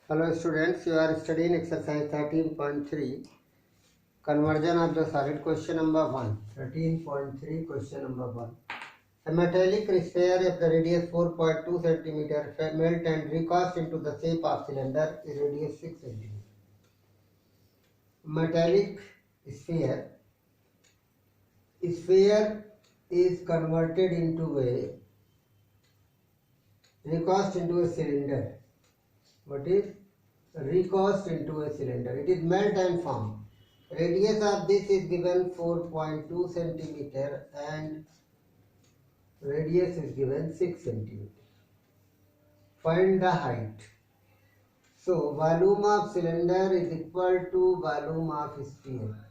Hello students, you are studying exercise 13.3 conversion of the solid. Question number 1. 13.3 question number 1. A metallic sphere of the radius 4.2 cm melt and recast into the shape of cylinder is radius 6 cm. Metallic sphere is converted into a recast into a cylinder. What is recast into a cylinder? It is melt and form. Radius of this is given 4.2 centimeter and radius is given 6 centimeter. Find the height. So volume of cylinder is equal to volume of sphere.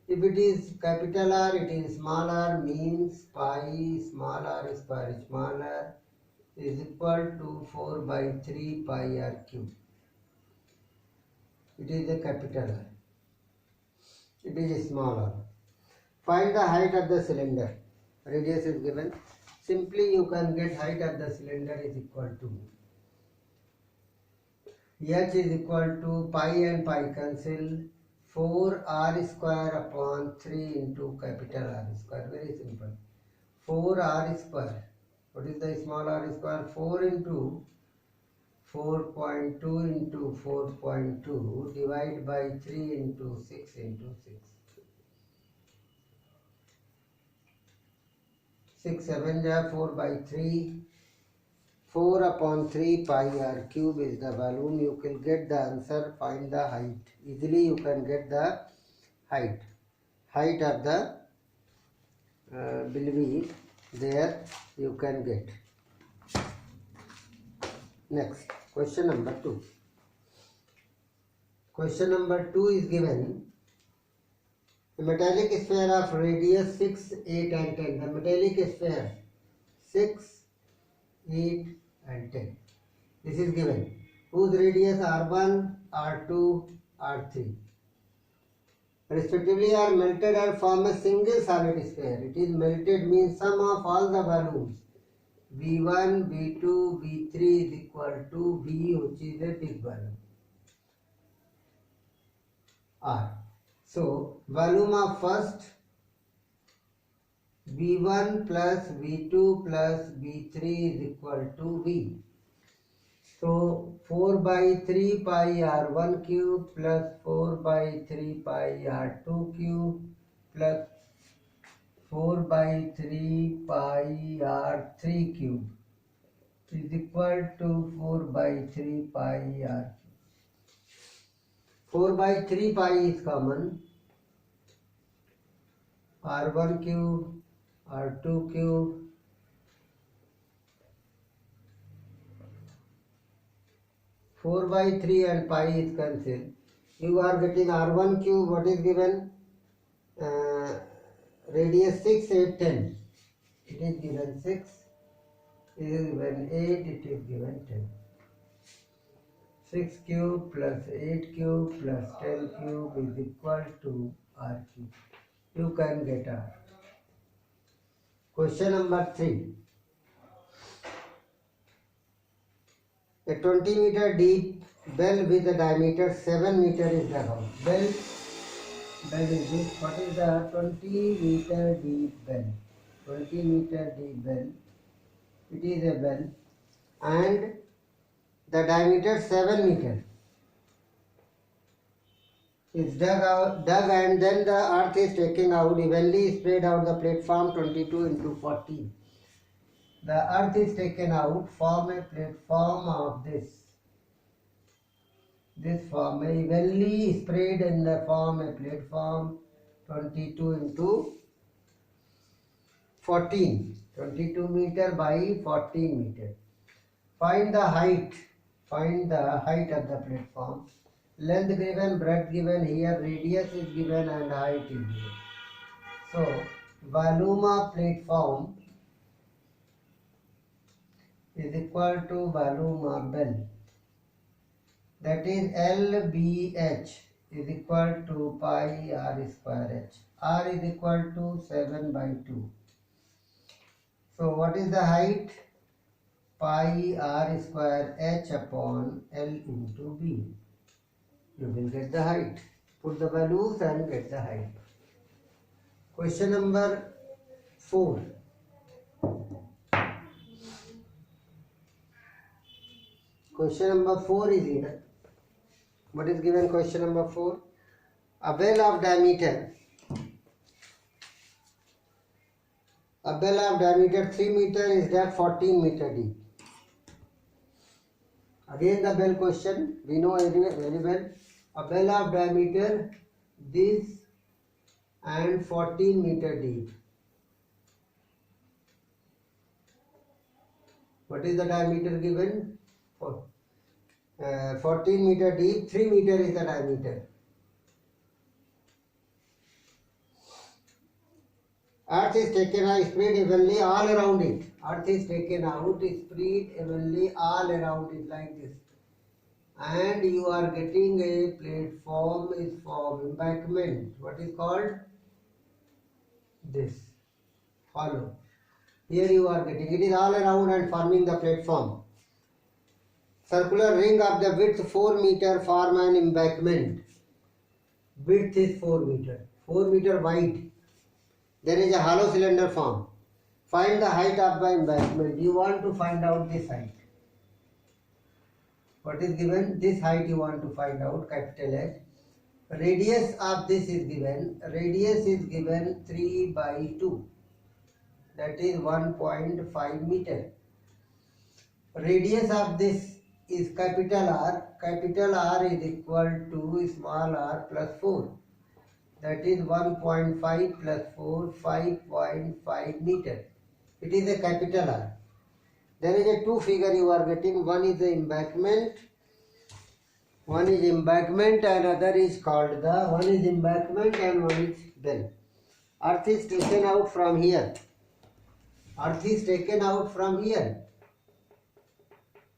If it is capital R, it is small r, means pi small r square smaller is equal to 4 by 3 pi r cube. It is a capital R. It is small r. Find the height of the cylinder. Radius is given. Simply you can get height of the cylinder is equal to h is equal to pi and pi cancel 4 r square upon 3 into capital R square. Very simple. 4 r square. What is the small r square? 4 into 4.2 into 4.2 divide by 3 into 6 into 6. 6 7 4 by 3. 4 upon 3 pi r cube is the volume. You can get the answer. Find the height. Easily you can get the height. Height of the will be there. You can get. Next. Question number 2. Question number 2 is given. A metallic sphere of radius 6, 8 and 10. The metallic sphere 6, 8 and 10. This is given. Whose radius R1, R2, R3 respectively are melted and form a single solid sphere. It is melted means sum of all the volumes V1, V2, V3 is equal to V, which is a big volume, R. So volume of first V1 plus V2 plus V3 is equal to V. So 4 by 3 pi R1 cube plus 4 by 3 pi R2 cube plus 4 by 3 pi R3 cube is equal to 4 by 3 pi R. 4 by 3 pi is common. R1 cube, R2 cube, 4 by 3 and pi is cancelled. You are getting R1 cube. What is given? Radius 6, 8, 10. It is given 6. It is given 8. It is given 10. 6 cube plus 8 cube plus 10 cube is equal to R cube. You can get R. Question number 3. A 20 meter deep well with a diameter 7 meter is dug out. Well is this. What is the 20 meter deep well? 20 meter deep well. It is a well and the diameter 7 meter is dug and then the earth is taken out, evenly spread out the platform 22 into 14. The earth is taken out, form a platform of this form, evenly spread in the form a platform 22 into 14, 22 meter by 14 meter. Find the height of the platform. Length given, breadth given, here radius is given and height is given. So volume of platform is equal to volume of bell. That is LBH is equal to pi R square H. R is equal to 7 by 2. So what is the height? pi r square h upon L into B. You will get the height. Put the values and get the height. Question number 4. Question number 4 is here. What is given question number 4? A well of diameter 3 meter is depth 14 meter deep. Again the bell question, we know very well. A well of diameter this and 14 meter deep. What is the diameter given? 14 meter deep, 3 meter is the diameter. Earth is taken out, spread evenly all around it. Earth is taken out, spread evenly all around it like this. And you are getting a platform is formed, embankment. What is called? This. Hollow. Here you are getting, it is all around and forming the platform. Circular ring of the width 4 meter form an embankment. Width is 4 meter. 4 meter wide. There is a hollow cylinder form. Find the height of the embankment. You want to find out this height. What is given? This height you want to find out, capital H. Radius of this is given. Radius is given 3 by 2. That is 1.5 meter. Radius of this is capital R. Capital R is equal to small r plus 4. That is 1.5 plus 4, 5.5 meter. It is a capital R. There is a two figure you are getting. One is the embankment. One is embankment and other is called the, one is embankment and one is bell. Earth is taken out from here. Earth is taken out from here.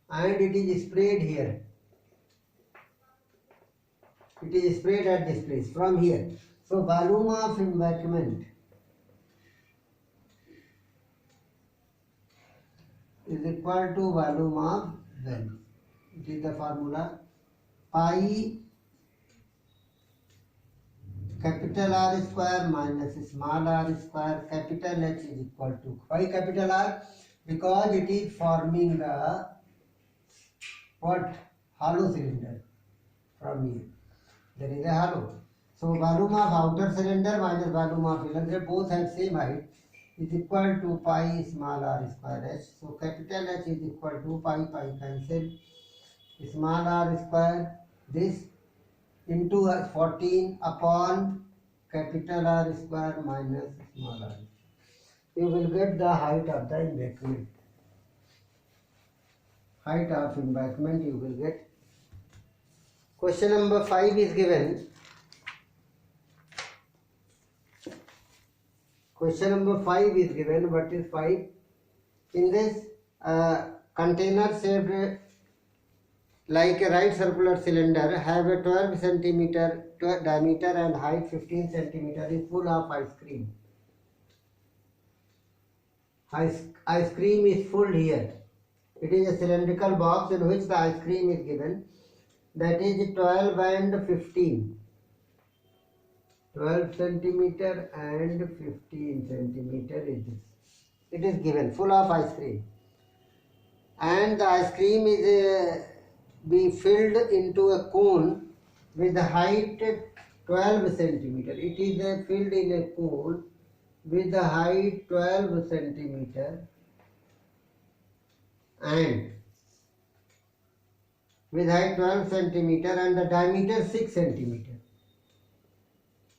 And it is spread here. It is spread at this place from here. So volume of embankment is equal to volume of well. It is the formula. Pi capital R square minus small r square capital H is equal to. Why capital R? Because it is forming the what? Hollow cylinder from here. There is a hollow. So volume of outer cylinder minus volume of cylinder both have same height is equal to pi small r square h. So capital H is equal to pi cancel. Small r square this into 14 upon capital R square minus small r. You will get the height of the embankment. Height of embankment you will get. Question number 5 is given. Question number 5 is given. What is 5? In this container shaped like a right circular cylinder have a 12 centimeter diameter and height 15 centimeter is full of ice cream. Ice cream is full here. It is a cylindrical box in which the ice cream is given. That is 12 and 15. 12 centimeter and 15 centimeter is this. It is given full of ice cream. And the ice cream is be filled into a cone with the height 12 centimeter. It is filled in a cone with the height 12 centimeter and with height 12 centimeter and the diameter 6 centimeter.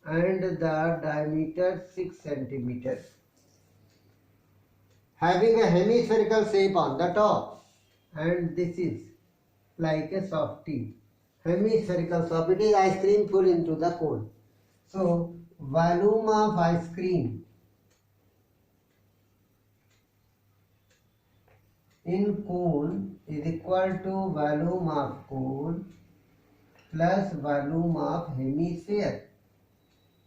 And the diameter 6 centimeter. Having a hemispherical shape on the top. And this is like a softie. Hemispherical shape. It is ice cream full into the cone. So volume of ice cream in cone is equal to volume of cone plus volume of hemisphere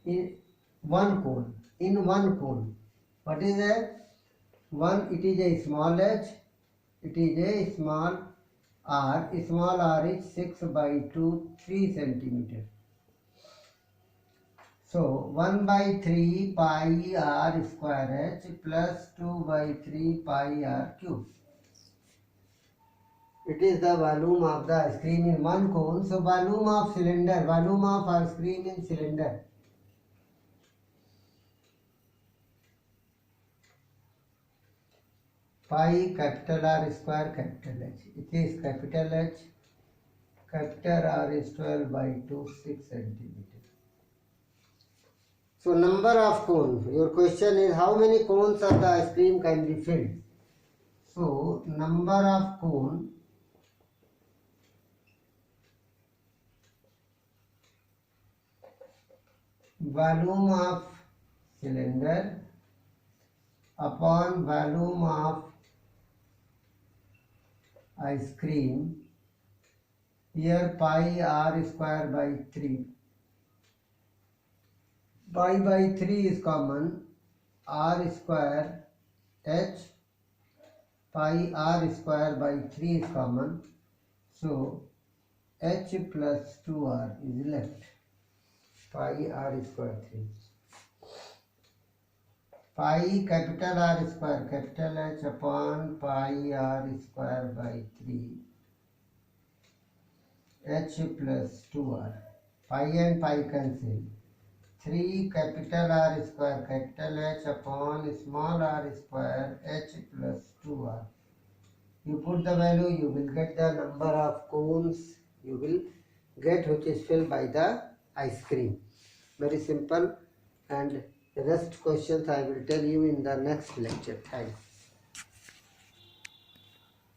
in one cone. In one cone. What is that? One, it is a small h, It is a small r. Small r is 6 by 2, 3 centimeter. So 1 by 3 pi r square h plus 2 by 3 pi r cube. It is the volume of the ice cream in one cone. So volume of cylinder, volume of ice cream in cylinder. Pi capital R square capital H. It is capital H. Capital R is 12 by 2, 6 centimeter. So number of cone. Your question is how many cones of the ice cream can be filled. So number of cone. Volume of cylinder upon volume of ice cream. Here pi r square by 3. Pi by 3 is common. R square h. Pi r square by 3 is common. So h plus 2r is left. Pi r square 3. Pi capital R square capital H upon pi r square by 3. H plus 2r. Pi and pi cancel. 3 capital R square capital H upon small r square H plus 2r. You put the value, you will get the number of cones you will get which is filled by the ice cream. Very simple, and the rest questions I will tell you in the next lecture. Thanks.